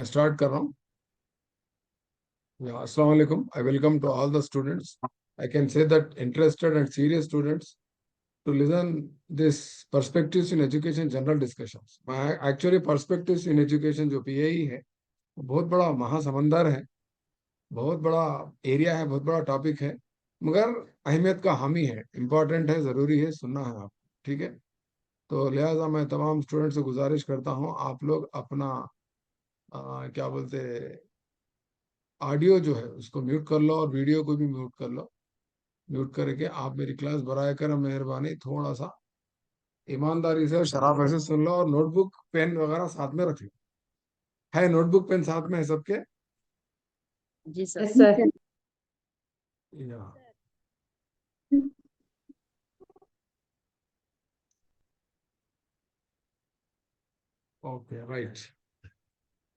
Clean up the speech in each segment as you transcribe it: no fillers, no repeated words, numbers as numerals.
Start कर रहा हूँ. Assalamu alaikum. I welcome to all the students. I can say that interested and serious students to listen this perspectives in education general discussions. My actually perspectives in education जो PAE है वो बहुत बड़ा महासमंदर है, बहुत बड़ा एरिया है, बहुत बड़ा टॉपिक है, मगर अहमियत का हामी है, इम्पोर्टेंट है, ज़रूरी है, सुनना है आप. ठीक है. तो लिहाजा मैं तमाम स्टूडेंट से गुजारिश करता हूँ आप लोग अपना क्या बोलते ऑडियो जो है उसको म्यूट कर लो और वीडियो को भी म्यूट कर लो. म्यूट करके आप मेरी क्लास बराए कर मेहरबानी थोड़ा सा ईमानदारी से और शराफत से सुन लो और नोटबुक पेन वगैरह साथ में रख लो. है नोटबुक पेन साथ में है सबके? जी सर. या ओके राइट.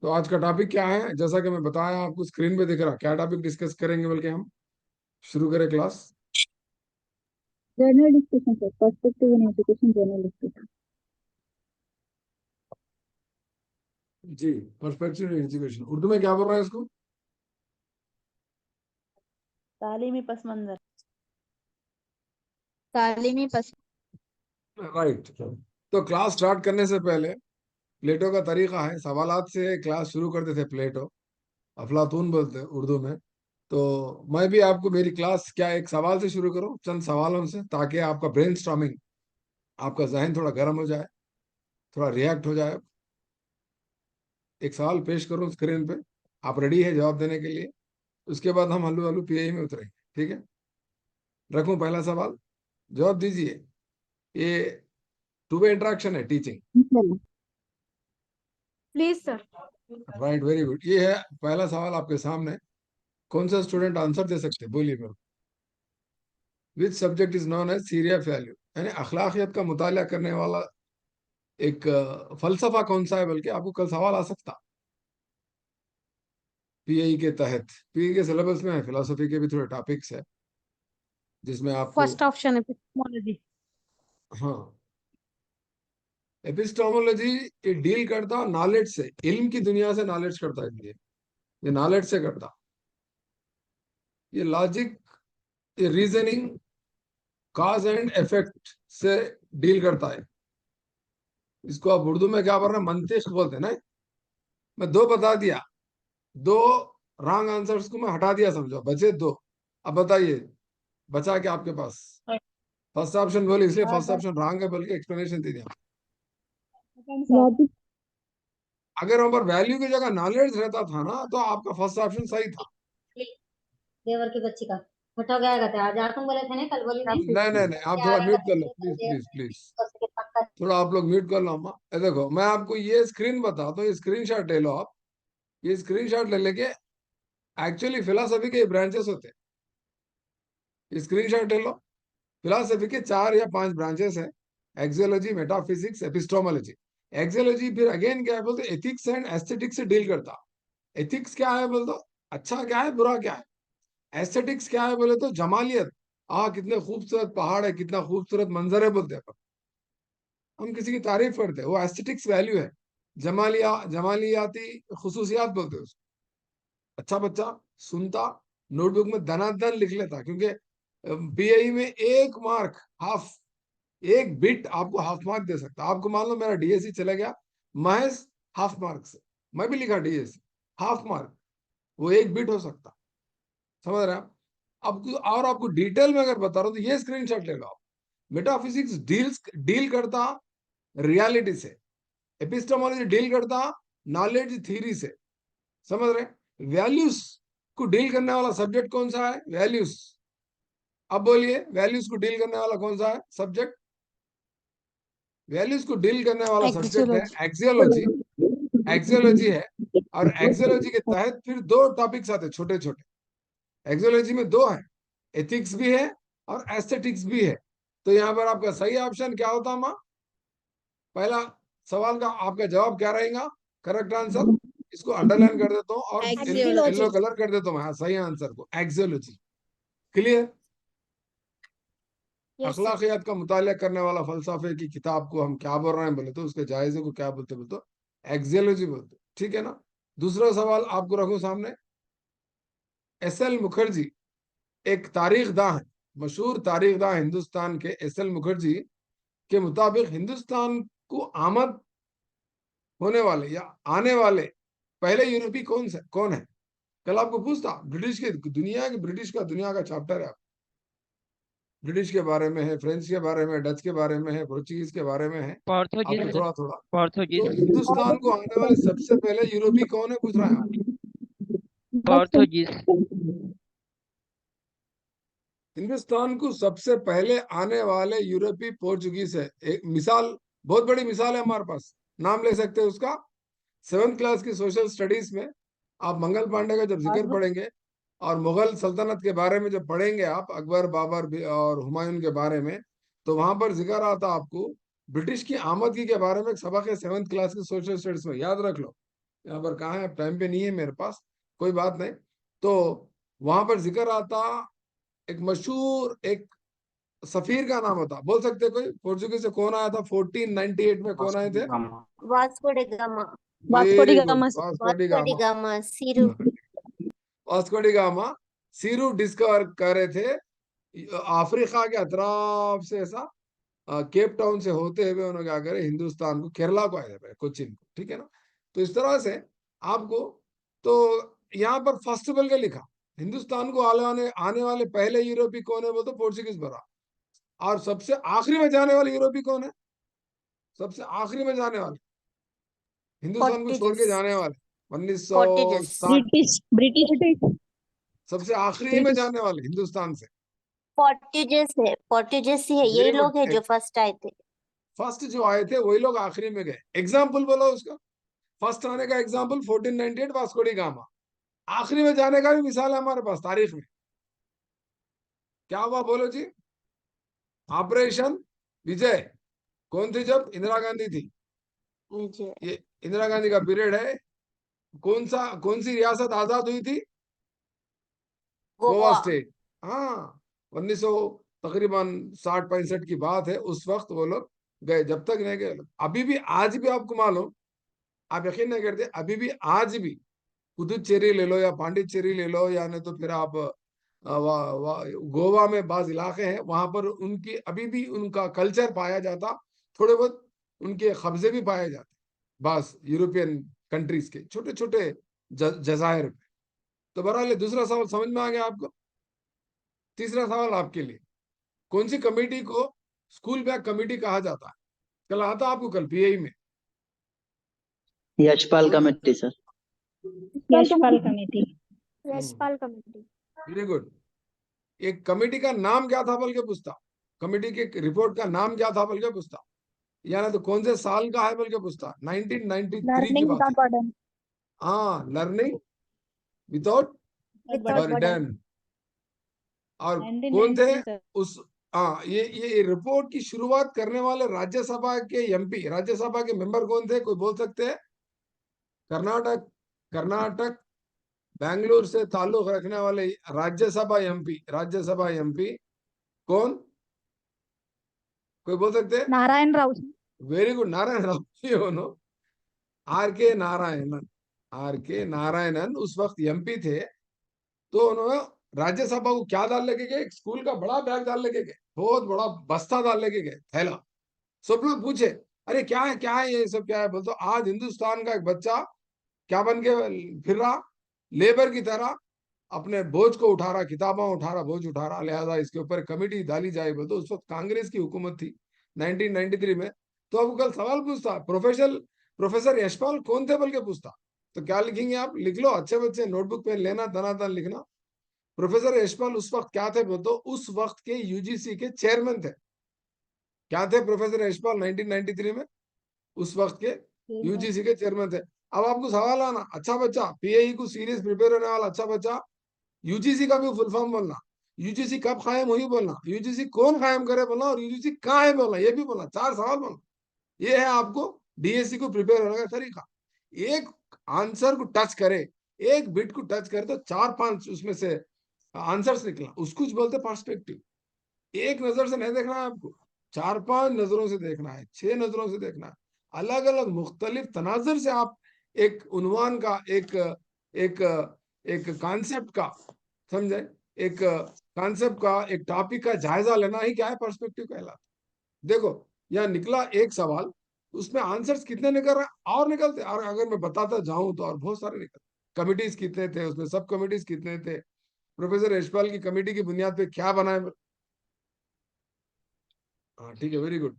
तो आज का टॉपिक क्या है, जैसा कि मैं बताया आपको स्क्रीन पे दिख रहा, क्या टॉपिक डिस्कस करेंगे बल्कि हम शुरू करें class. Journal discussion sir, perspective in education journal discussion. जी, पर्सपेक्टिव एजुकेशन उर्दू में क्या बोल रहा है इसको? तालीमी पस मंजर. तालीमी पस. राइट. तो क्लास स्टार्ट करने से पहले प्लेटो का तरीका है, सवालात से क्लास शुरू करते थे. प्लेटो अफलातून बोलते हैं उर्दू में. तो मैं भी आपको मेरी क्लास क्या एक सवाल से शुरू करूं, चंद सवालों से, ताकि आपका ब्रेनस्टॉर्मिंग, आपका जहन थोड़ा गर्म हो जाए, थोड़ा रिएक्ट हो जाए. एक सवाल पेश करूं स्क्रीन पे, आप रेडी है जवाब देने के लिए? उसके बाद हम हल्लू हल्लू पीआई में उतरेंगे. ठीक है. रखूं पहला सवाल, जवाब दीजिए. ये टू वे इंटरेक्शन है, teaching. Please sir. Right, very good. ये है पहला सवाल आपके सामने. कौन सा स्टूडेंट आंसर दे सकते हैं, बोलिए मेरे को. Which subject is known as theory of value, यानी अखलाकियत का मुताला करने वाला एक फलसफा कौन सा है, बल्कि आपको कल सवाल आ सकता पीआई के तहत. पीआई के सिलेबस में है, फिलोसफी के भी थोड़े टॉपिक्स है जिसमें आपको. First option epistemology. हाँ, एपिस्टेमोलॉजी ये डील करता नॉलेज से, इल्म की दुनिया से नॉलेज करता है. ये नॉलेज से करता, ये लॉजिक, ये रीजनिंग, कॉज एंड इफेक्ट से डील करता है. इसको आप उर्दू में क्या बोल रहे हैं, मंतिक बोलते हैं ना. मैं दो बता दिया, दो रॉन्ग आंसर्स को मैं हटा दिया, समझो बचे दो. अब बताइए बचा क्या आपके पास? फर्स्ट ऑप्शन बोले, इसलिए फर्स्ट ऑप्शन रॉन्ग है बल्कि एक्सप्लेनेशन दे दिया. लॉजिक. अगर वहां पर वैल्यू की जगह नॉलेज रहता था ना, तो आपका फर्स्ट ऑप्शन सही था. देवर की बच्ची का छोटा गया कहते हैं, आज तुम बोले थे ना, कल बोली नहीं. नहीं नहीं नहीं, आप थोड़ा म्यूट कर लो प्लीज प्लीज प्लीज. थोड़ा आप लोग म्यूट कर लो अम्मा. देखो मैं आपको ये स्क्रीन बताता हूँ, ये स्क्रीन शॉट ले लो आप. ये स्क्रीन शॉट ले लेके, एक्चुअली फिलोसफी के ब्रांचेस होते हैं. स्क्रीन शॉट ले लो. फिलोसफी के 4 या 5 ब्रांचेस है. Axiology, metaphysics, epistemology. एक्सियोलॉजी फिर अगेन क्या है बोलते, एथिक्स एंड एस्थेटिक्स से डील करता. एथिक्स क्या है बोल दो, अच्छा क्या है बुरा क्या है. एस्थेटिक्स क्या है बोले तो जमालियत, कितने खूबसूरत पहाड़ है, कितना खूबसूरत मंजर है बोलते हैं. हम किसी की तारीफ करते हैं, वो एस्थेटिक्स वैल्यू है. जमालियाती खुसूसियात बोलते हैं उसको. अच्छा बच्चा सुनता, नोटबुक में धनाधन लिख लेता, क्योंकि पीआई में एक मार्क हाफ, एक बिट आपको हाफ मार्क दे सकता. आपको मान लो मेरा डीएससी चला गया महज हाफ मार्क से, मैं भी लिखा डीएससी हाफ मार्क, वो एक बिट हो सकता. समझ रहे हैं आप? और आपको डिटेल में अगर बता रहा हूं तो ये स्क्रीनशॉट ले लो आप. मेटाफिजिक्स डील करता रियलिटी से, एपिस्टेमोलॉजी डील करता नॉलेज थ्योरी से. समझ रहे? वैल्यूज को डील करने वाला सब्जेक्ट कौन सा है? वैल्यूज. अब बोलिए, वैल्यूज को डील करने वाला कौन सा है सब्जेक्ट? वैल्यूज को डील करने वाला सब्जेक्ट है एक्सियोलॉजी. एक्सियोलॉजी है. और एक्सियोलॉजी के तहत फिर 2 टॉपिक्स आते छोटे छोटे. एक्सियोलॉजी में 2 है, एथिक्स भी है और एस्थेटिक्स भी है. तो यहाँ पर आपका सही ऑप्शन क्या होता माँ? पहला सवाल का आपका जवाब क्या रहेगा, करेक्ट आंसर? इसको अंडरलाइन कर देता हूँ और येलो कलर कर देता हूँ. हाँ, सही आंसर को एक्सियोलॉजी. क्लियर? अखलाकियात का मुताला करने वाला फलसफे की किताब को हम क्या बोल रहे हैं बोले तो, उसके जायजे को क्या बोलते बोलते, एक्सियोलॉजी बोलते. ठीक है ना? दूसरा सवाल आपको रखूं सामने। एस.एल. मुखर्जी एक तारीखदां है, मशहूर तारीखदां हिंदुस्तान के एस.एल. मुखर्जी के मुताबिक हिंदुस्तान को आमद होने वाले या आने वाले पहले यूरोपीय कौन है? कल आपको पूछता, ब्रिटिश के दुनिया के ब्रिटिश का दुनिया का चैप्टर है, ब्रिटिश के बारे में है, फ्रेंच के बारे में, डच के बारे में है, पोर्चुगीज के बारे में है, पोर्तुगीज आपको थोड़ा थोड़ा। तो पोर्तुगीज हिंदुस्तान को आने वाले सबसे पहले यूरोपीय कौन है पूछ रहा है आप। पोर्तुगीज हिंदुस्तान को सबसे पहले आने वाले यूरोपीय पोर्चुगीज है। एक मिसाल, बहुत बड़ी मिसाल है हमारे पास, नाम ले सकते हैं उसका। 7th क्लास की सोशल स्टडीज में आप मंगल पांडे का जब जिक्र पढ़ेंगे और मुगल सल्तनत के बारे में जब पढ़ेंगे आप, अकबर, बाबर और हुमायूं के बारे में, तो वहां पर जिक्र आता आपको ब्रिटिश की आमदगी के बारे में। एक सबक है 7th क्लास की सोशल स्टडीज में, याद रख लो। यहाँ पर कहाँ है, टाइम पे नहीं है मेरे पास, कोई बात नहीं। तो वहां पर जिक्र आता एक मशहूर एक सफीर का नाम होता, बोल सकते कोई पोर्चुगीज से कौन आया था 1498 में? कौन आए थे? Vasco da Gama Vasco da very good, Gama. Vasco da Vasco da Gama. Gama सीरू वास्को डी गामा सीरू डिस्कवर कर रहे थे अफ्रीका के अतराफ से, ऐसा केप टाउन से होते हुए उन्होंने क्या करे, हिंदुस्तान को, केरला को आए थे, कोचिन को, ठीक है ना। तो इस तरह से आपको, तो यहाँ पर फर्स्ट बल के लिखा, हिंदुस्तान को आने वाले पहले यूरोपीय कौन है, वो तो पोर्चुगीज भरा। और सबसे आखिरी में जाने वाले यूरोपीय कौन है? सबसे आखिरी में जाने वाले, हिंदुस्तान को छोड़ के जाने वाले 1960, ब्रिटिश ब्रिटिश सबसे आखिरी में जाने वाले हिंदुस्तान से। पोर्टुगीज ही है, Very यही good. लोग हैं जो फर्स्ट आए थे। फर्स्ट जो आए थे वही लोग आखिरी में गए। एग्जाम्पल बोलो उसका, फर्स्ट आने का एग्जाम्पल 1498 वास्को डी गामा। आखिरी में जाने का भी मिसाल है हमारे पास तारीख में। क्या हुआ बोलो जी? ऑपरेशन विजय कौन थी जब? इंदिरा गांधी थी। मुझे ये इंदिरा गांधी का पीरियड है। कौन सी रियासत आजाद हुई थी? गोवा गोवा स्टेट। हाँ, 1900 तकरीबन 60-65 की बात है, उस वक्त वो लोग गए, जब तक नहीं गए। अभी भी, आज भी आपको मालूम, आप यकीन नहीं करते, अभी भी आज भी पुदुचेरी ले लो या पांडिचेरी ले लो, या नहीं तो फिर आप गोवा में बाज इलाके हैं, वहां पर उनकी अभी भी उनका कल्चर पाया जाता, थोड़े बहुत उनके कब्जे भी पाए जाते, बस यूरोपियन कंट्रीज के छोटे छोटे जजायर पे। तो बहरहाल दूसरा सवाल समझ में आ गया आपको। तीसरा सवाल आपके लिए, कौन सी कमेटी को स्कूल बैग कमेटी कहा जाता है? कल आता आपको, कल पीआई में। Yashpal committee sir. Yashpal committee. Yashpal committee. Very good. एक कमेटी का नाम क्या था बोल के पूछता, कमेटी के रिपोर्ट का नाम क्या था बोल के पूछता, या ना तो कौन से साल का है बोल के पूछता। 1993 की बात है। हाँ, लर्निंग विदाउट बर्डन। और कौन थे 1993 उस, हाँ, ये रिपोर्ट की शुरुआत करने वाले राज्यसभा के एमपी, राज्यसभा के मेंबर कौन थे? कोई बोल सकते हैं? कर्नाटक बेंगलुरु से ताल्लुक रखने वाले राज्यसभा एमपी कौन? कोई बोल सकते हैं? Narayan Rao. Very good, Narayan Rao. R K Narayanan उस वक्त एमपी थे। तो उन्होंने राज्यसभा को क्या डाल लेके गए? एक स्कूल का बड़ा बैग डाल लेके गए, बहुत बड़ा बस्ता डाल लेके गए, थैला। सब लोग पूछे, अरे क्या है ये सब क्या है? बोलते आज हिंदुस्तान का एक बच्चा क्या बन के फिर रहा, लेबर की तरह अपने बोझ को उठा रहा, किताबें उठा रहा, बोझ उठा रहा, लिहाजा इसके ऊपर कमेटी डाली जाए। बोलते उस वक्त कांग्रेस की हुकूमत थी 1993 में। तो अब कल सवाल पूछता, प्रोफेसर यशपाल कौन थे बोल के पूछता, तो क्या लिखेंगे आप? लिख लो, अच्छे बच्चे नोटबुक पेन लेना, धनाधन लिखना। प्रोफेसर यशपाल उस वक्त क्या थे बोलते? उस वक्त के यूजीसी के चेयरमैन थे। क्या थे प्रोफेसर यशपाल 1993 में? उस वक्त के यूजीसी के चेयरमैन थे। अब आपको सवाल आना, अच्छा बच्चा, पीएई को सीरीज प्रिपेयर होने वाला अच्छा बच्चा, यूजीसी का भी फुल फॉर्म बोलना, यूजीसी कब कायम हुई बोलना, यूजीसी कौन कायम करे बोलना, और यूजीसी कहाँ है बोलना, ये भी बोलना। 4 सवाल बोलना। ये है आपको डीएससी को प्रिपेयर होने का तरीका। एक आंसर को टच करे, एक बिट को टच करे तो 4-5 उसमें से आंसर्स निकला, उसको बोलते पर्सपेक्टिव। एक नजर से नहीं देखना है आपको, 4-5 नजरों से देखना है, 6 नजरों से देखना है, अलग अलग मुख्तलिफ तनाजर से आप एक उन्वान का, एक एक एक कॉन्सेप्ट का, समझे, एक कॉन्सेप्ट का, एक टॉपिक का जायजा लेना ही क्या है, पर्सपेक्टिव कहलाता। देखो यहाँ निकला एक सवाल, उसमें आंसर्स कितने निकल रहे और निकलते, और अगर मैं बताता जाऊं तो और बहुत सारे निकलते। कमिटीज कितने थे उसमें, सब कमिटीज कितने थे, प्रोफेसर यशपाल की कमेटी की बुनियाद पे क्या बनाए। हाँ ठीक है, वेरी गुड।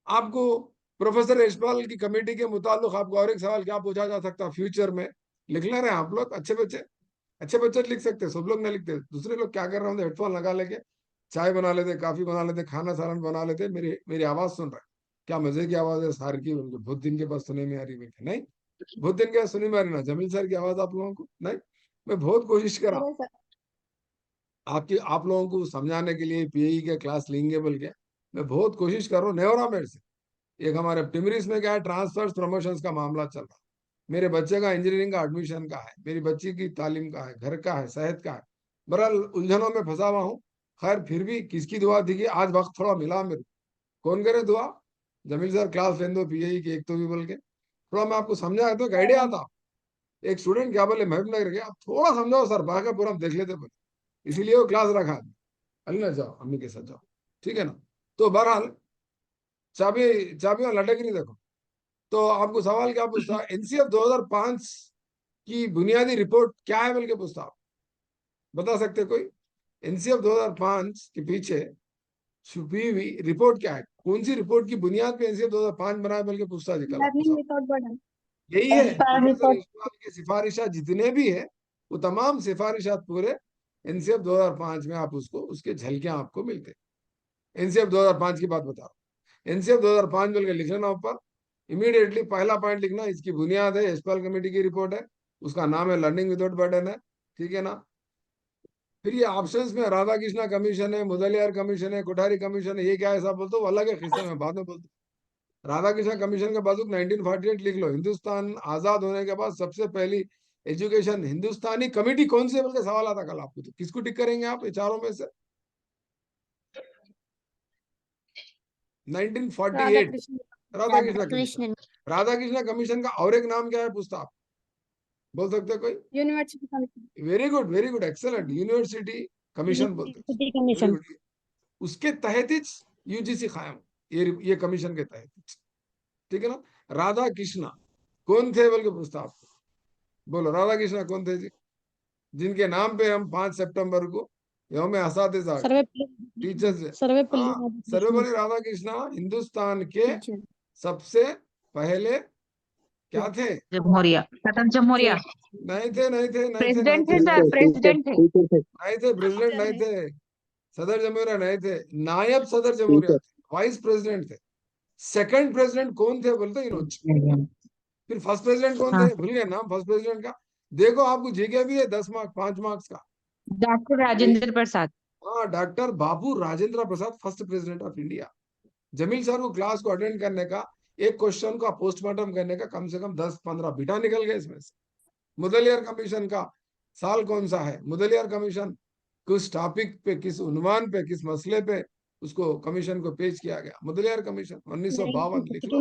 आपको प्रोफेसर यशपाल की कमेटी के मुताल्लिक आपको और एक सवाल क्या पूछा जा सकता है फ्यूचर में, लिख ले रहे हैं आप लोग, अच्छे बच्चे लिख सकते हैं, सब लोग नहीं लिखते। दूसरे लोग क्या कर रहे होंगे, हेडफोन लगा लेके चाय बना लेते, कॉफी बना लेते, खाना सालन बना लेते, मेरी मेरी आवाज सुन रहा है, क्या मजे की आवाज है सार की, उनको बहुत दिन के बाद सुनने में आ रही है। नहीं, बहुत दिन के बाद सुनने में आ रही ना जमील सर की आवाज आप लोगों को? नहीं, मैं बहुत कोशिश करा आप लोगों को समझाने के लिए, पीएई के क्लास लेंगे बोल के मैं बहुत कोशिश कर रहा हूँ। नेवरा मेरे से एक हमारे टिमरिस में क्या है, ट्रांसफर्स प्रमोशंस का मामला चल रहा है। मेरे बच्चे का इंजीनियरिंग का एडमिशन का है, मेरी बच्ची की तालीम का है, घर का है, सेहत का है, बहरहाल उलझनों में फंसा हुआ हूँ। खैर फिर भी किसकी दुआ थी कि आज वक्त थोड़ा मिला मेरे को। कौन करे दुआ? जमील सर क्लास लें दो पीएई की एक तो भी बोल के, थोड़ा मैं आपको समझाया तो एक आइडिया आता। एक स्टूडेंट क्या बोले, महबूब नगर गया, आप थोड़ा समझाओ सर, बाकी पूरा देख लेते बोले, इसीलिए वो क्लास रखा। अली ना जाओ, अम्मी के साथ जाओ, ठीक है ना। तो बहरहाल चाबी चाबी और लटक नहीं, देखो। तो आपको सवाल क्या पूछता, एनसीएफ 2005 की बुनियादी रिपोर्ट क्या है बोल के पूछता, आप बता सकते कोई? एनसीएफ 2005 के पीछे छुपी हुई रिपोर्ट क्या है, कौन सी रिपोर्ट की बुनियाद पे एनसीएफ 2005 बनाया बोल के पूछता जी कल आपको लर्निंग सवाल। Without burden. यही है एस्पायर प्रोफेसर रिपोर्ट। इस्माइल की सिफारिशात जितने भी है, वो तमाम सिफारिशात पूरे एनसीएफ 2005 में आप उसको, उसके झलकियां आपको मिलते। एनसीएफ 2005 की बात बता रहा हूँ। एनसीएफ 2005 बोल के लिख लेना ऊपर, इमीडिएटली पहला पॉइंट लिखना, इसकी बुनियाद है यशपाल कमेटी की रिपोर्ट है, उसका नाम है लर्निंग विदाउट बर्डन है, ठीक है ना। फिर ये ऑप्शंस में राधा कृष्णा कमीशन है, मुदलियार कमीशन है, कोठारी कमीशन है, ये क्या है सब बोलते हो, अलग है किस्से में बाद में बोलते। राधा कृष्णा कमीशन के बाजू 1948 लिख लो, हिंदुस्तान आजाद होने के बाद सबसे पहली एजुकेशन हिंदुस्तानी कमेटी कौन सी है बोल के सवाल आता कल आपको, तो किसको टिक करेंगे आप ये चारों में से? 1948 राधा कृष्णा कमीशन। कृष्ण राधा कृष्णा कमीशन का और एक नाम क्या है पूछता आप, बोल सकते कोई? University commission. Very good excellent, university commission बोलते हैं, सिटी वेरी कमीशन। गुड। उसके तहत ही यूजीसी कायम, ये कमीशन के तहत, ठीक है ना। राधा कृष्णा कौन थे बोल के पूछता आपको, बोलो राधा कृष्णा कौन थे जी, जिनके नाम पे हम 5 सितंबर को यौम असातिज़ा टीचर्स डे। सर्वेपल्ली हाँ, राधाकृष्णन। सर्वपल्ली राधाकृष्णा हिंदुस्तान के टीचर सबसे पहले क्या थे? जमहूरिया, स्वतंत्र जमहूरिया नहीं थे, नहीं थे, नहीं थे, नहीं प्रेसिडेंट थे, थे सर, प्रेसिडेंट थे। नहीं थे, प्रेसिडेंट नहीं थे, सदर जमहूरिया नहीं थे, नायब सदर जमहूरिया थे, वाइस प्रेसिडेंट थे। सेकंड प्रेसिडेंट कौन थे बोलते इनोज। फिर फर्स्ट प्रेसिडेंट कौन हाँ, थे, भूल गए नाम फर्स्ट प्रेसिडेंट का? देखो आपको जीके भी है 10 मार्क्स, 5 मार्क्स का। डॉक्टर राजेंद्र प्रसाद। हाँ, doctor Babu Rajendra Prasad, first president of India. Jamil sir को क्लास को अटेंड करने का, एक क्वेश्चन का पोस्टमार्टम करने का कम से कम 10-15 बीटा निकल गए इसमें से। मुदलियार कमीशन का साल कौन सा है, मुदलियार कमीशन किस टॉपिक पे, किस उन्वान पे, किस मसले पे उसको कमीशन को पेश किया गया, मुदलियार कमीशन 1952 लिख लो,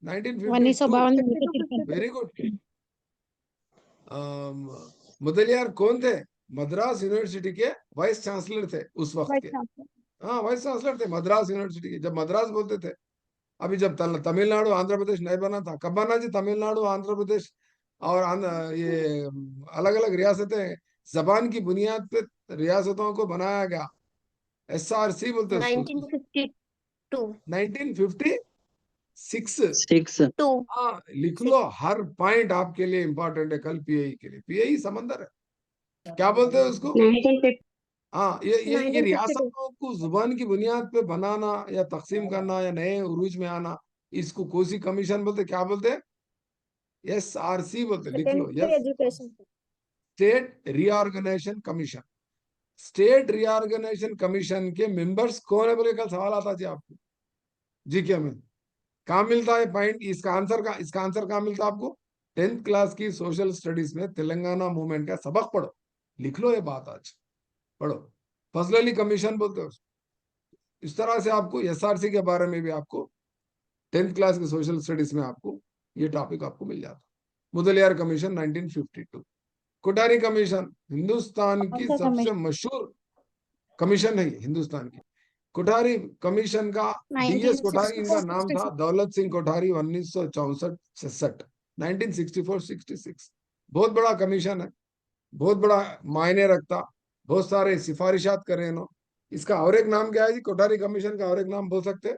1952। 1952 वेरी गुड। मुदलियार कौन थे? मद्रास यूनिवर्सिटी के वाइस चांसलर थे उस वक्त के। हाँ, वाइस चांसलर थे मद्रास यूनिवर्सिटी के, जब मद्रास बोलते थे। अभी जब तमिलनाडु आंध्र प्रदेश नहीं बना था, कब बना जी तमिलनाडु आंध्र प्रदेश और ये अलग अलग रियासतें, जबान की बुनियाद पे रियासतों को बनाया गया, एसआरसी बोलते हैं उसको, 1952 1956। हाँ लिख लो, हर पॉइंट आपके लिए इंपॉर्टेंट है कल पीएई के लिए। पीएई समंदर है, क्या बोलते हैं उसको? हाँ, ये 1952 रियासतों को जुबान की बुनियाद पे बनाना या तकसीम करना या नए उरूज में आना, इसको कोसी कमीशन बोलते, क्या बोलते? एसआरसी बोलते, लिख लो, yes, education. State reorganisation commission. State reorganisation commission के मेंबर्स कौन है बोले, कल सवाल आता जी आपको जीके में। कहाँ मिलता है पॉइंट, इसका आंसर कहाँ मिलता है आपको? 10th क्लास की सोशल स्टडीज में तेलंगाना मूवमेंट का सबक पढ़ो, लिख लो ये बात, आज पढ़ो। फजल अली कमीशन बोलते हो। इस तरह से आपको एसआरसी के बारे में भी आपको 10th क्लास के सोशल स्टडीज में आपको ये टॉपिक आपको मिल जाता। मुदलियार कमीशन 1952। कोठारी कमीशन हिंदुस्तान की कौन सा सबसे मशहूर कमीशन है हिंदुस्तान की। कोठारी कमीशन का डीएस कोठारी इनका नाम था, दौलत सिंह कोठारी, 1964-66, 1964-66। बहुत बड़ा कमीशन है, बहुत बड़ा मायने रखता, बहुत सारे सिफारिशात करे इन्होंने। इसका और एक नाम क्या है जी? कोठारी कमीशन का और एक नाम बोल सकते हैं?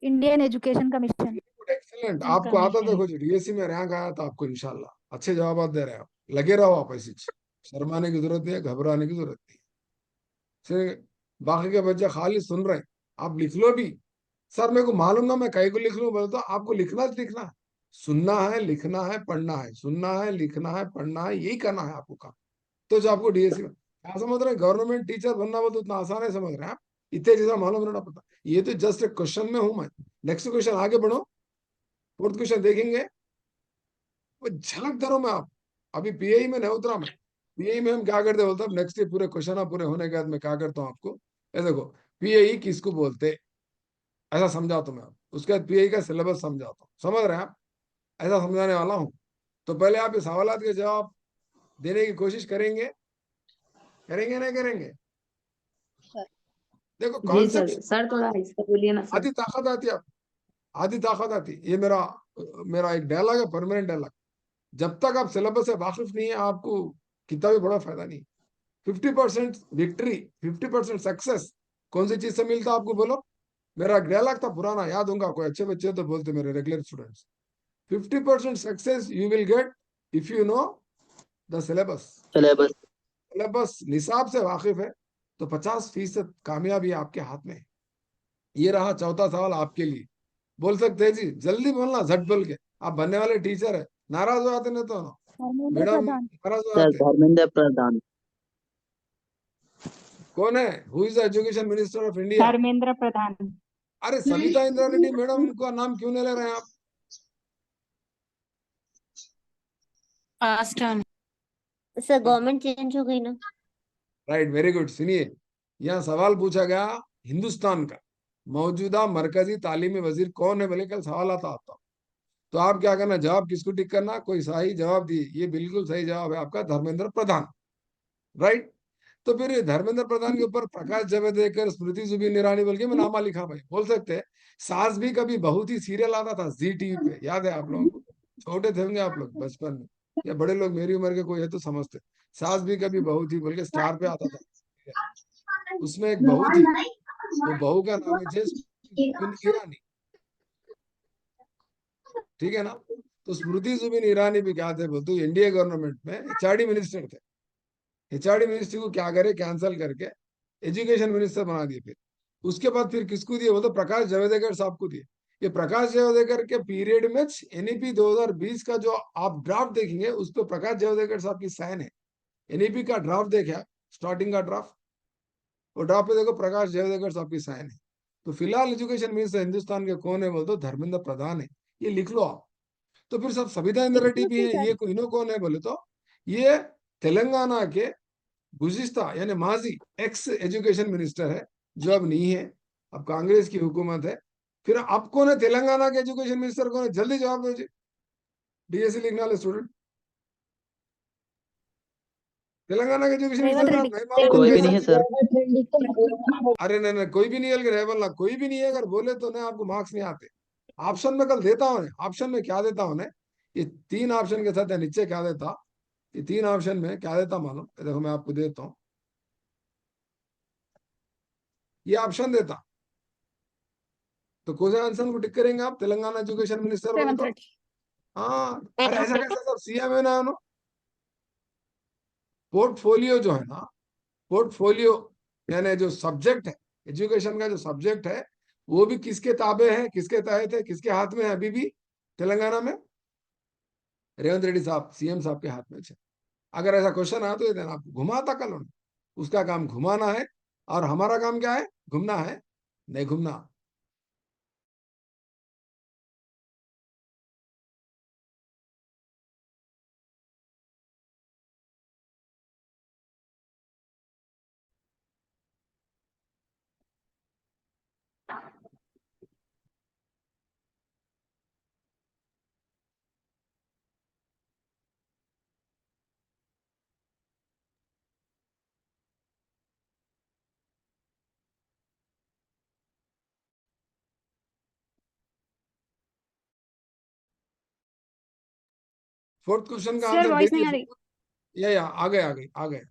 Indian education commission. एक्सीलेंट, आपको आता देखो जी, डीएससी में रैंक आया था आपको, इंशाल्लाह अच्छे जवाब दे रहे हो, लगे रहो आप ऐसी। शर्माने की जरूरत नहीं है, घबराने की जरूरत नहीं है। से बाकी के बच्चे खाली सुन रहे हैं, आप लिख लो भी। सर मेरे को मालूम ना, मैं कहीं को लिख लूं, बोले तो आपको लिखना है, सुनना है, लिखना है, पढ़ना है, सुनना है, लिखना है, पढ़ना है, यही करना है आपको काम। तो जो आपको डीएससी में क्या समझ रहे हैं, गवर्नमेंट टीचर बनना वो तो उतना आसान है, समझ रहे हैं आप? इतने चीजें मालूम रहना पड़ता। ये तो जस्ट एक क्वेश्चन में हूं मैं। नेक्स्ट क्वेश्चन आगे बढ़ो, फोर्थ क्वेश्चन देखेंगे। वो झलक दरो में आप, अभी पीएई में नहीं उतरा मैं। पीएई में हम क्या करते बोलते हैं, नेक्स्ट ये पूरे क्वेश्चन पूरे होने के बाद मैं क्या करता हूँ आपको, ये देखो पीएई किसको बोलते, ऐसा समझाता हूँ मैं आपको। उसके बाद पीएई का सिलेबस समझाता हूँ, समझ रहे हैं आप? ऐसा समझाने वाला हूँ। तो पहले आप इस सवाल के जवाब देने की कोशिश करेंगे, करेंगे नहीं करेंगे? देखो जी सर, कॉन्सेप्ट सर थोड़ा इसका बोलिए ना सर। आधी ताकत आती है, आधी ताकत आती है। ये मेरा मेरा एक डायलॉग है, परमानेंट डायलॉग। जब तक आप सिलेबस से वाकिफ नहीं है, आपको कितना भी बड़ा फायदा नहीं। 50% विक्ट्री, 50% सक्सेस कौन सी चीज से मिलता है आपको, बोलो? मेरा डायलॉग था पुराना, याद होगा, कोई अच्छे बच्चे तो बोलते मेरे regular students. 50% success you will get if you know the syllabus. Syllabus निसाब से वाकिफ है तो 50% कामयाबी आपके हाथ में है। ये रहा चौथा सवाल आपके लिए। बोल सकते हैं जी, जल्दी बोलना, झट बोल के। आप बनने वाले टीचर है, नाराज हो जाते नहीं तो ना, धर्मेंद्र मैडम प्रधान। नाराज हो सर जाते। धर्मेंद्र प्रधान। कौन है? Who is the education minister of India? Dharmendra Pradhan. अरे सविता इंद्रा रेड्डी मैडम, उनका नाम क्यों नहीं ले रहे हैं आप? सर गवर्नमेंट चेंज हो गई ना। Right, very good. सुनिए, यहाँ सवाल पूछा गया हिंदुस्तान का मौजूदा मरकजी तालीमी वजीर कौन है, बोले कल सवाल आता। तो आप क्या करना, जवाब किसको टिक करना, कोई सही जवाब दिए। ये बिल्कुल सही जवाब है आपका, धर्मेंद्र प्रधान। राइट। तो फिर ये धर्मेंद्र प्रधान के ऊपर प्रकाश जावड़ेकर, स्मृति जुबिन ईरानी बोल के मैं नामा लिखा भाई, बोल सकते हैं। सास भी कभी बहुत ही सीरियल आता था जी टीवी पे, याद है आप लोगों को? छोटे थे होंगे आप लोग बचपन में, या बड़े लोग मेरी उम्र के कोई है तो समझते। सास भी कभी बहू थी बोल के स्टार पे आता था। उसमें एक बहू थी, वो बहू का नाम है स्मृति जुबिन ईरानी, ठीक है ना? तो स्मृति जुबिन ईरानी भी क्या थे बोलते, एनडीए गवर्नमेंट में एचआरडी मिनिस्टर थे। एचआरडी मिनिस्ट्री को क्या करे, कैंसिल करके एजुकेशन मिनिस्टर बना दिए। फिर उसके बाद फिर किसको दिए, वो तो प्रकाश जावड़ेकर साहब को दिए। ये प्रकाश जावड़ेकर के पीरियड में एनईपी 2020 का जो आप ड्राफ्ट देखेंगे, उस पर प्रकाश जावड़ेकर साहब की साइन है। एनईपी का ड्राफ्ट देखा, स्टार्टिंग का ड्राफ्ट, वो ड्राफ्ट पे देखो प्रकाश जावड़ेकर साहब की साइन है। तो फिलहाल एजुकेशन मिनिस्टर हिंदुस्तान के कौन है बोल तो धर्मेंद्र प्रधान है, ये लिख लो आप। तो फिर सब सविता इंद्रा रेड्डी भी है, ये इन्हों कौन है बोले तो ये तेलंगाना के गुज़िश्ता यानी माजी एक्स एजुकेशन मिनिस्टर है, जो अब नहीं है, अब कांग्रेस की हुकूमत है। फिर अब कौन है तेलंगाना के एजुकेशन मिनिस्टर, कौन है? जल्दी जवाब दो जी, डीएससी लिखने वाले स्टूडेंट। तेलंगाना के एजुकेशन रेवंत मिनिस्टर रेड्डी। साहब नहीं मालूम तो कोई भी कैसे? नहीं है सर। अरे नहीं नहीं, कोई भी नहीं है, रहे बोलना कोई भी नहीं है, अगर बोले तो ना आपको मार्क्स नहीं आते। ऑप्शन में कल देता हूँ, ऑप्शन में क्या देता हूँ, ये 3 ऑप्शन के साथ नीचे क्या देता, ये 3 ऑप्शन में क्या देता मालूम, देखो मैं आपको देता हूँ, ये ऑप्शन देता। तो कौन से आंसर को टिक करेंगे आप, तेलंगाना एजुकेशन मिनिस्टर बोले रेवंत तो? रेड्डी। हाँ, अरे ऐसा कैसे सब सीएम है ना उन्होंने? पोर्टफोलियो जो है ना, पोर्टफोलियो यानी जो सब्जेक्ट है, एजुकेशन का जो सब्जेक्ट है, वो भी किसके ताबे है, किसके तहत है, किसके हाथ में है अभी भी तेलंगाना में? रेवंत रेड्डी साहब सीएम साहब के हाथ में है। अगर ऐसा क्वेश्चन आया तो ये देना, आपको घुमाता कल उन्होंने, उसका काम घुमाना है, और हमारा काम क्या है, घूमना है, नहीं घूमना। फोर्थ क्वेश्चन का सर आंसर वॉइस नहीं आ देखिए। रही। या आ गए आ गए आ गए।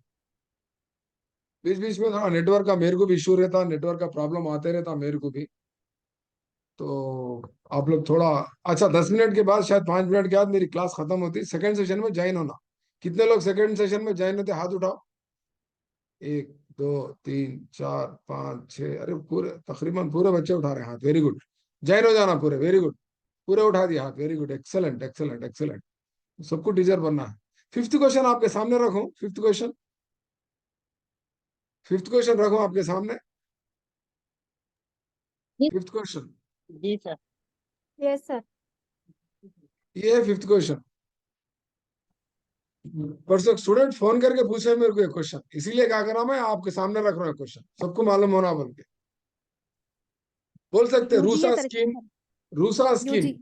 बीच बीच में थोड़ा नेटवर्क का मेरे को भी इशू रहता, नेटवर्क का प्रॉब्लम आते रहता मेरे को भी। तो आप लोग थोड़ा, अच्छा 10 मिनट के बाद, शायद 5 मिनट के बाद मेरी क्लास खत्म होती, सेकंड सेशन में ज्वाइन होना। कितने लोग सेकंड सेशन में ज्वाइन होते, हाथ उठाओ। 1 2 3 4 5 6, अरे पूरे तकरीबन पूरे बच्चे उठा रहे हैं हाथ, वेरी गुड। ज्वाइन हो जाना पूरे, वेरी गुड। पूरे उठा दिया हाथ, very good, excellent excellent excellent. सबको टीचर बनना है। फिफ्थ क्वेश्चन आपके सामने रखो, फिफ्थ क्वेश्चन, फिफ्थ क्वेश्चन रखो आपके सामने। फिफ्थ क्वेश्चन, जी सर। Yes sir. ये है फिफ्थ क्वेश्चन। परसों स्टूडेंट फोन करके पूछे मेरे को एक क्वेश्चन, इसीलिए क्या करा, मैं आपके सामने रख रहा हूँ क्वेश्चन, सबको मालूम होना बोल के। बोल सकते हैं, यूजी है रूसा सर स्कीम, इसका। RUSA scheme, UG.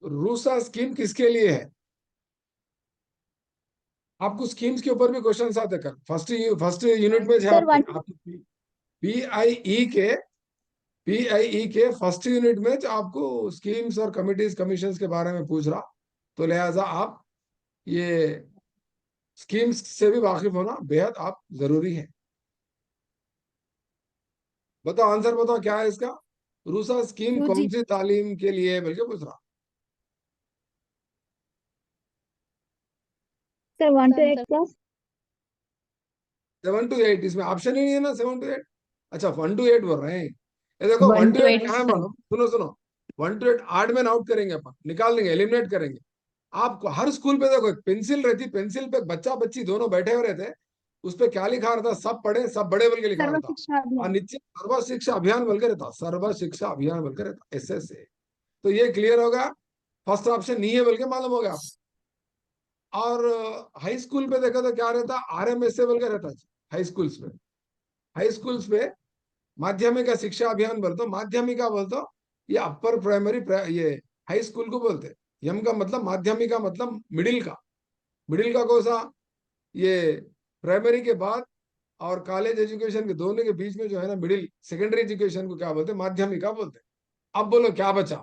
RUSA scheme किसके लिए है? आपको स्कीम्स के ऊपर भी क्वेश्चन आते कर, फर्स्ट यूनिट में है सर आपके पीआईई के, पीआईई के फर्स्ट यूनिट में जो आपको स्कीम्स और कमिटीज कमीशंस के बारे में पूछ रहा, तो लिहाजा आप ये स्कीम्स से भी वाकिफ होना बेहद आप जरूरी है। बताओ आंसर, बताओ क्या है इसका। RUSA scheme UG. कौन सी तालीम के लिए है बल्कि पूछ रहा। Sir 1 to 8 class. 7 to 8, इसमें ऑप्शन ही नहीं है ना 7 to 8। अच्छा 1 to 8 बोल रहे हैं, ये देखो 1 1 to to 8 8 क्या है मालूम, सुनो सुनो। 1 to 8 8 में आउट करेंगे अपन, निकाल देंगे, एलिमिनेट करेंगे। आपको हर स्कूल पे देखो एक पेंसिल रहती, पेंसिल पे बच्चा बच्ची दोनों बैठे हुए रहते, उस पे क्या लिखा रहता, सब पढ़े सब बड़े बोल के लिखा सर्व रहता, शिक्षा और अभियान। नीचे सर्व शिक्षा अभियान बोल के रहता, सर्व शिक्षा अभियान बोल के रहता, ऐसे से। तो ये क्लियर होगा, फर्स्ट ऑप्शन नहीं है बोल के मालूम होगा आप। और हाई स्कूल पे देखा तो क्या रहता, RMSA बोल के रहता हाई स्कूल्स पे। हाई स्कूल्स पे माध्यमिक शिक्षा अभियान बोलते, माध्यमिका बोलते, ये अपर प्राइमरी ये हाई स्कूल को बोलते। यम का मतलब माध्यमिक का मतलब मिडिल का, मिडिल का कौन सा, ये प्राइमरी के बाद और कॉलेज एजुकेशन के दोनों के बीच में जो है ना मिडिल, सेकेंडरी एजुकेशन को क्या बोलते, माध्यमिका बोलते। अब बोलो क्या बचा,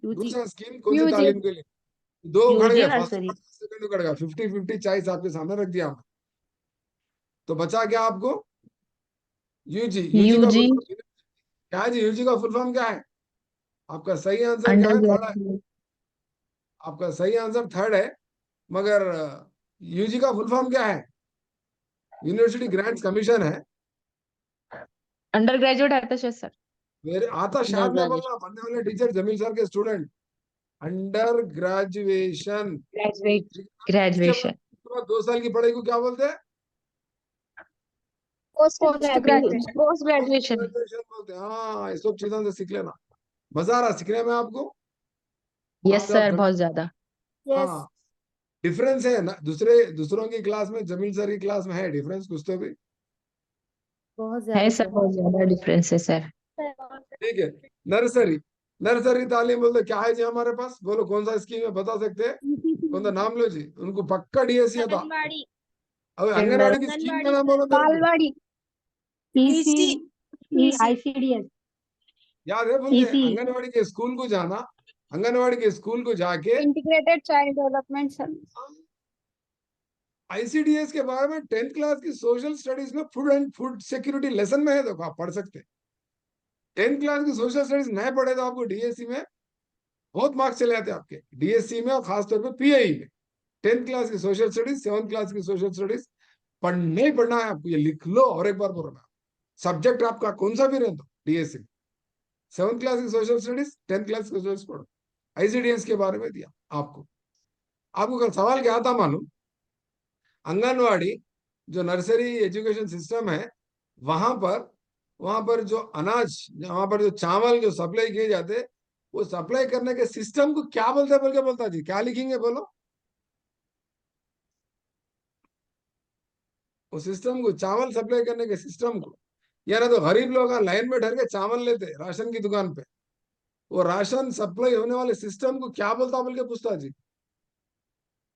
यूजी। दूसरा स्कीम कौन सी यूजी। तालीम के लिए। दो खड़ यूजी गए, फर्स्ट नर्सरी। सेकंड खड़ गया, 50-50 चॉइस आपके सामने रख दिया हमने। तो बचा क्या आपको, यूजी। यूजी का यूजी फुल फॉर्म क्या है जी, यूजी का फुल फॉर्म क्या है? आपका सही आंसर क्या अंडर है, थर्ड है। ग्रेजुएट। आपका सही आंसर थर्ड है, मगर यूजी का फुल फॉर्म क्या है? यूनिवर्सिटी ग्रांट्स कमीशन है। अंडर ग्रेजुएट आता है सर। मेरे आता अंडर शायद में ग्रेजुएट। बोलना, पढ़ने वाले टीचर जमील सर के स्टूडेंट, अंडर ग्रेजुएशन। ग्रेजुएट। इसके बाद ग्रेजुएशन। 2 साल की पढ़ाई को क्या बोलते हैं? Post post graduation. Graduation. Post post graduation. Graduation बोलते हैं। हाँ, ये सब चीजों से सीख लेना, मजा आ रहा सीखने में आपको। यस आप सर, आप बहुत ज्यादा। यस। हाँ, डिफरेंस है ना दूसरों की क्लास में, जमील सर की क्लास में है डिफरेंस कुछ तो भी। बहुत है ज्यादा सर, सर। बहुत ज्यादा डिफरेंस है सर। ठीक है, नर्सरी, नर्सरी तालीम बोलते क्या है जी हमारे पास, बोलो कौन सा स्कीम है, बता सकते हैं? कौन सा नाम लो जी, उनको पक्का डीएससी था। आंगनबाड़ी। अब किंडर। आंगनबाड़ी की स्कीम का नाम बोलो मेरे को, बालवाड़ी। PC ICDS. याद है बोलते पीसी आंगनबाड़ी के स्कूल को जाना, आंगनबाड़ी के स्कूल को जाके integrated child development service. ICDS के बारे में 10th क्लास की सोशल स्टडीज में food and food security lesson में है, देखो आप पढ़ सकते हैं। 10th क्लास की सोशल स्टडीज नहीं पढ़े तो आपको डीएससी में बहुत मार्क्स चले जाते हैं आपके, डीएससी में और खासतौर पर पीआई में। 10th क्लास की सोशल स्टडीज, 7th क्लास की सोशल स्टडीज पढ़ना ही पढ़ना है आपको, ये लिख लो और एक बार बोलना। सब्जेक्ट आपका कौन सा भी रहे तो डीएससी, 7th क्लास की सोशल स्टडीज, 10th क्लास की सोशल पढ़ो। आईसीडीएस के बारे में दिया आपको। आपको कल सवाल क्या था मालूम, आंगनवाड़ी जो नर्सरी एजुकेशन सिस्टम है, वहां पर जो अनाज, वहां पर जो चावल जो सप्लाई किए जाते, वो सप्लाई करने के सिस्टम को क्या बोलते बोल के बोलता जी, क्या लिखेंगे बोलो? उस सिस्टम को, चावल सप्लाई करने के सिस्टम को, या ना तो गरीब लोग लाइन में ठहर के चावल लेते राशन की दुकान पे, वो राशन सप्लाई होने वाले सिस्टम को क्या बोलता बोल के पूछता जी।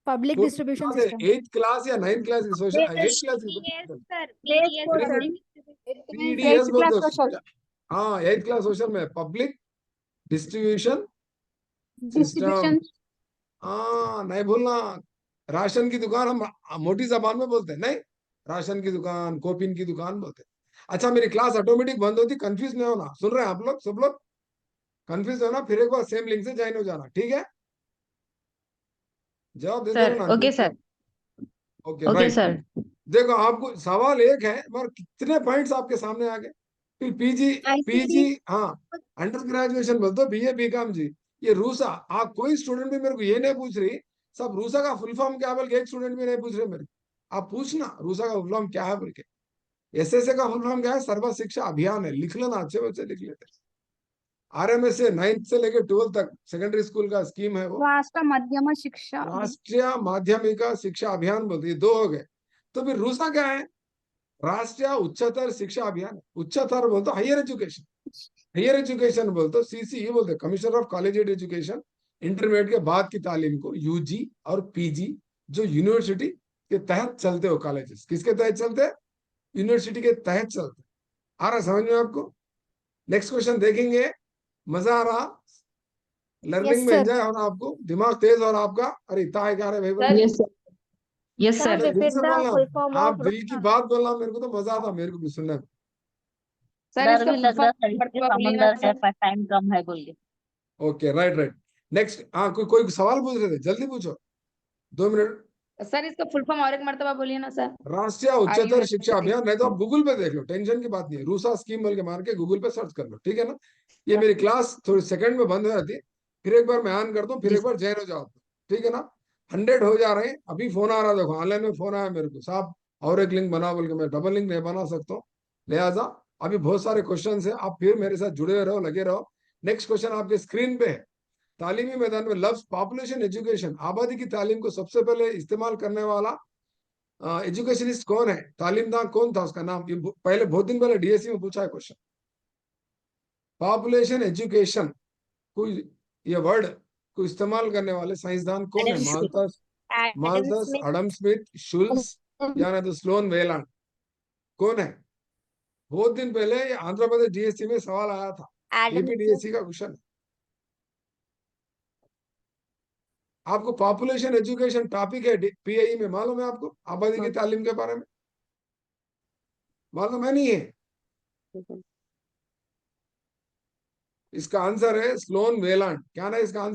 Public distribution system. 8th class या 9th क्लास की सोशल, 8th क्लास की पीडीएस 8th बोलते क्लास हैं सोशल। उसको। हाँ, 8th क्लास सोशल में पब्लिक डिस्ट्रीब्यूशन Distribution. हाँ, नहीं भूलना। राशन की दुकान हम मोटी जबान में बोलते हैं, नहीं, राशन की दुकान, कोपिन की दुकान बोलते हैं। अच्छा, मेरी क्लास ऑटोमेटिक बंद होती, कंफ्यूज नहीं होना। सुन रहे हैं आप लोग, सब लोग कंफ्यूज होना, फिर एक बार सेम लिंक से ज्वाइन हो जाना, ठीक है? जवाब देते सर रहना। Okay sir okay, okay right. Sir देखो, आपको सवाल एक है, मगर कितने पॉइंट्स आपके सामने आ गए। फिर पीजी, ICD. हाँ, अंडर ग्रेजुएशन बोल दो, बीए बीकॉम जी। ये रूसा, आप कोई स्टूडेंट भी मेरे को ये नहीं पूछ रही सब रूसा का फुल फॉर्म क्या बोल के, एक स्टूडेंट भी नहीं पूछ रहे मेरे को। आप पूछना रूसा का फुल फॉर्म क्या है बोल के। एसएसए का फुल फॉर्म क्या है? सर्व शिक्षा अभियान है, लिख लेना, अच्छे बच्चे लिख लेते। आरएमएस से 9th से लेकर 12th तक सेकेंडरी स्कूल का स्कीम है वो। राष्ट्र मध्यम शिक्षा. राष्ट्रीय माध्यमिक शिक्षा अभियान बोलते, ये दो हो गए। तो फिर रूसा क्या है? राष्ट्रीय उच्चतर शिक्षा अभियान। उच्चतर बोलते हायर एजुकेशन, हायर एजुकेशन बोलते सीसीई बोलते, commissioner of collegiate education. Intermediate के बाद की तालीम को यूजी और पीजी, जो यूनिवर्सिटी के तहत चलते हो कॉलेजेस, किसके तहत चलते हैं? यूनिवर्सिटी के तहत चलते। आ रहा समझ में आपको? नेक्स्ट क्वेश्चन देखेंगे। मजा आ रहा? लर्निंग में sir. एंजॉय हो रहा आपको? दिमाग तेज हो रहा आपका? अरे इतना है क्या रे भाई? Yes sir yes Sir, sir दिल repeat से the बोलना, full form आप of दिल की बात बोलना, मेरे को तो मजा आता, मेरे को भी सुनने में। सर डर इसका भी फुल लग रहा फॉर्म है, एक बार इसके पूरा बोलिएगा समंदर है सर। पर टाइम कम है बोल के। Okay, right right. नेक्स्ट, हाँ, कोई कोई सवाल पूछ रहे थे, जल्दी पूछो, 2 मिनट। सर इसका फुल फॉर्म और एक मर्तबा बोलिए ना सर। राष्ट्रीय आर यू उच्चतर शिक्षा एन अभियान, नहीं तो आप गूगल पे देख लो, टेंशन की बात नहीं है। रूसा स्कीम बोल के मार के गूगल पे सर्च कर लो, ठीक है ना? ये मेरी क्लास थोड़ी सेकंड में बंद हो जाती है, फिर एक बार मैं ऑन करता हूँ, फिर जी एक बार जॉइन हो जाओ, ठीक है ना? 100 हो जा रहे हैं। अभी फोन आ रहा, देखो ऑनलाइन में फोन आया मेरे को, साहब और एक लिंक बना बोल के। मैं डबल लिंक नहीं बना सकता हूँ, लिहाजा अभी बहुत सारे क्वेश्चन है, आप फिर मेरे साथ जुड़े रहो, लगे रहो। नेक्स्ट क्वेश्चन आपके स्क्रीन पे है। तालीमी मैदान में लफ्ज पॉपुलेशन एजुकेशन, आबादी की तालीम को सबसे पहले इस्तेमाल करने वाला एजुकेशनिस्ट कौन है? तालीमदार कौन था, उसका नाम? ये पहले बहुत दिन पहले डीएससी में पूछा है क्वेश्चन। पॉपुलेशन एजुकेशन कोई, ये वर्ड को इस्तेमाल करने वाले साइंसदान कौन है? Adam Smith Malthus, Adam Malthus, Smith Adam Smith, Schulz, या नहीं तो स्लोन वेलांड। कौन है? बहुत दिन पहले ये आंध्र प्रदेश डीएससी में सवाल आया था, एडम एपी डीएससी का क्वेश्चन। आपको पॉपुलेशन एजुकेशन टॉपिक है पीआई में, मालूम है आपको? आबादी की तालीम के बारे में मालूम है? नहीं है? इसका आंसर है स्लोन वेलांड। क्या ना इसका आंसर?